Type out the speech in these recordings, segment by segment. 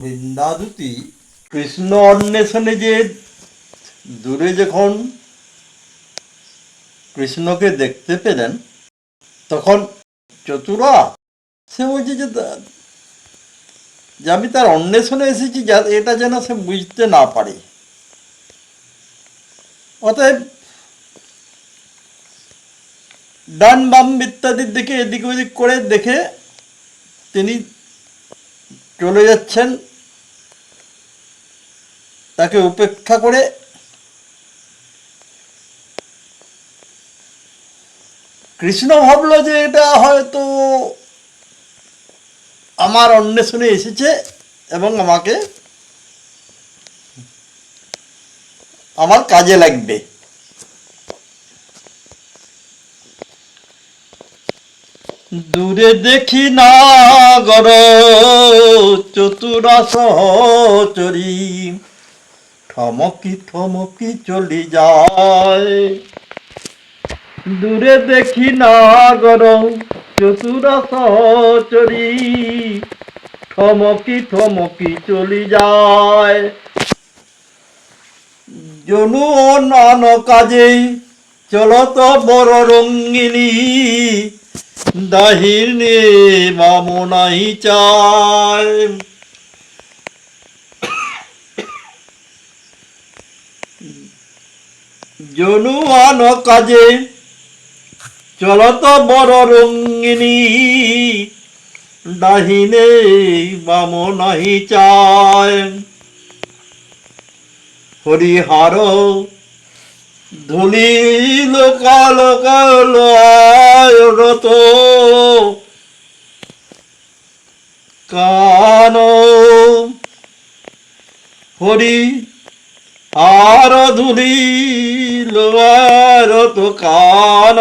বৃন্দাদুতি কৃষ্ণ অন্বেষণে যে দূরে যখন কৃষ্ণকে দেখতে পেলেন তখন চতুরা সে বলছে যে আমি তার অন্বেষণে এসেছি, যা এটা যেন সে বুঝতে না পারে। অতএব ডান বাম ইত্যাদির দিকে এদিক ওদিক করে দেখে তিনি চলে যাচ্ছেন, তাকে উপেক্ষা করে। কৃষ্ণ ভাবল যে এটা হয়তো আমার অন্বেষণে এসেছে এবং আমাকে আমার কাজে লাগবে। দূরে দেখি নাগর চতুরা সহচরী, ঠমকি ঠমকি চলি যায়। দূরে দেখি নাগর চতুরা সহচরী, ঠমকি ঠমকি চলি যায়। জনু নান কাজে চলত বড় রঙ্গিনী, দাহিনে বামনাই চায়। জনু আন কাজে চলত বড় রঙ্গিনী, দাহিনে বামনাই চায়। হরিহার ধুলি লোকাল কাল আয়রত কান, হরি আর ধুলি লোয়ারত কান।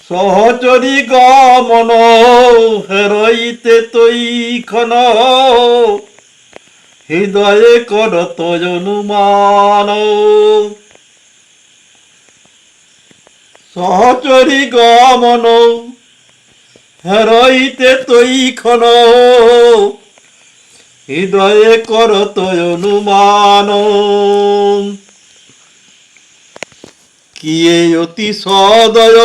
সহচরী গমন হেরইতে তৈখন, হৃদয়ে করত অনুমান। সহচরী গমন হেরইতে তৈখন, হৃদয়ে করত অনুমান। কিয়ে অতি সদয়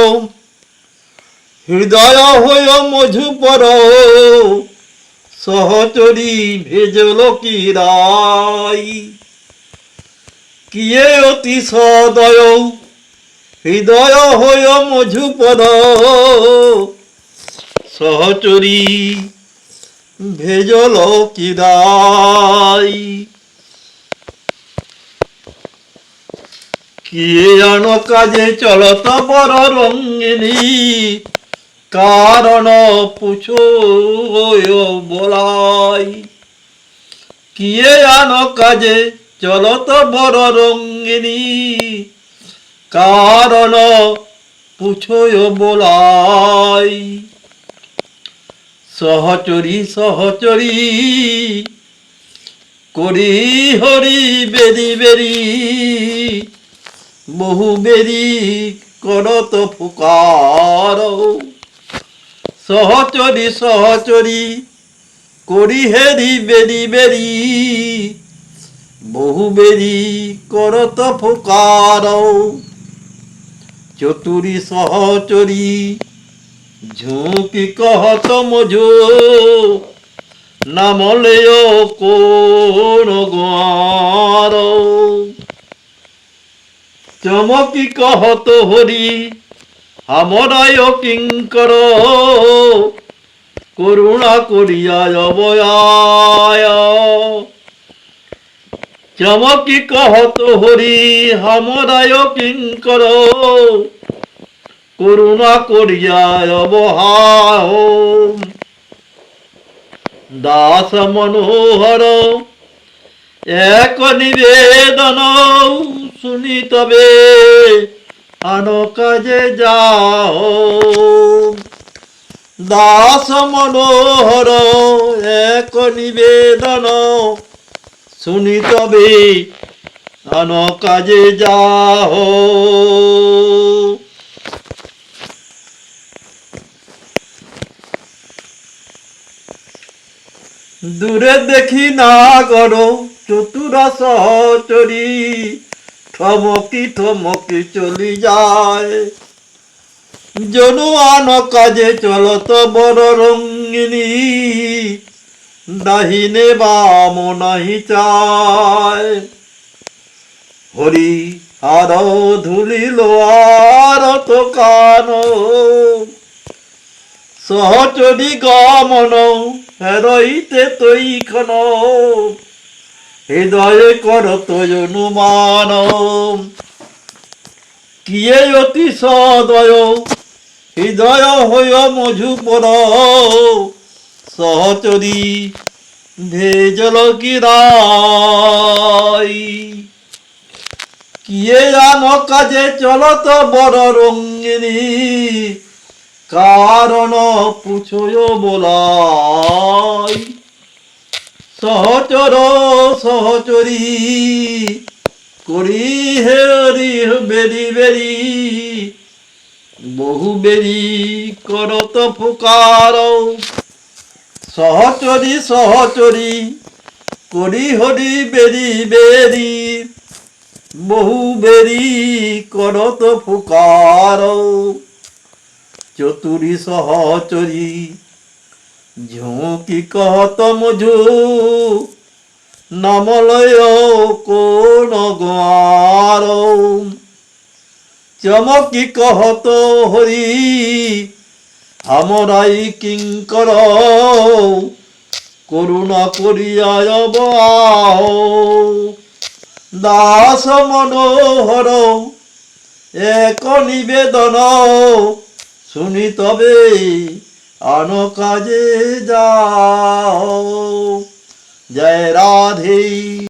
হৃদয় হয়ে মধুপর, সহচরী ভেজল কি রাই। কিয়ে অতি সদয় হৃদয় হয়ে মধুপর, সহচরী ভেজল কি রাই। কিয়ে আন কাজে চলত বড় রঙ্গিনী, কারণ পুছো বলাই। কিয়ে আন কাজে চলত বড় রঙ্গিনী, কারণ পুছো বলাই। সহচরী সহচরী করি হরি বেরি বেরি, বহু বেরি করত ফুকার। সহচরী সহচরী করি হেরি বেরি বেরি, বহু বেরি করত ফুকার। চতুরী সহচরী ঝুঁকি কহত মজু, নামলেয় কোন গাঁর। চমকি কহত হরি আমরায় কিঙ্কর, করুণা করিয়া অবয়ায়। চমকি কহত হরি আমরায় কিঙ্কর, করুণা করিয়া অবহায়। দাস মনোহর এক নিবেদন, শুনি তবে আন কাজে যাও। দাস মনোহর এক নিবেদন, শুনি তবে আন কাজে যাও। দূরে দেখি না গড় চতুরা সহচরী, ঠমকি ঠমকি চলি যায়। জনুয়ান কাজে চলত বড় রঙ্গিনী, দাহিনে বাম নাহি চায়। হরি আর ধুলিল আর তো কান, সহচরী গমন হেরইতে তৈখন, হৃদয়ে করত অনুমান। কিয়ে অতি সদয় হৃদয় হইয় মধুপর, সহচরী ভেজল কি রাই। কিয়ে আন কাজে চলত বড় রঙ্গিনী, কারণ পুছয় বলাই। সহচর সহচরী করি হেরি বেরি বেরি, বহু বেরি করত ফুকার। সহচরী সহচরী করি হরি বেরি বেরি, বহু বেরি করত ফুকার। চতুরী সহচরী ঝুঁকি কহত মধু, নামলয় কোন গার। চমকি কহত হরি আমরাই কিঙ্কর, করুণা করিয়া অবআহ। দাস মনোহর এক নিবেদন, শুনি তবে আন কাজে যাও। জয় রাধে।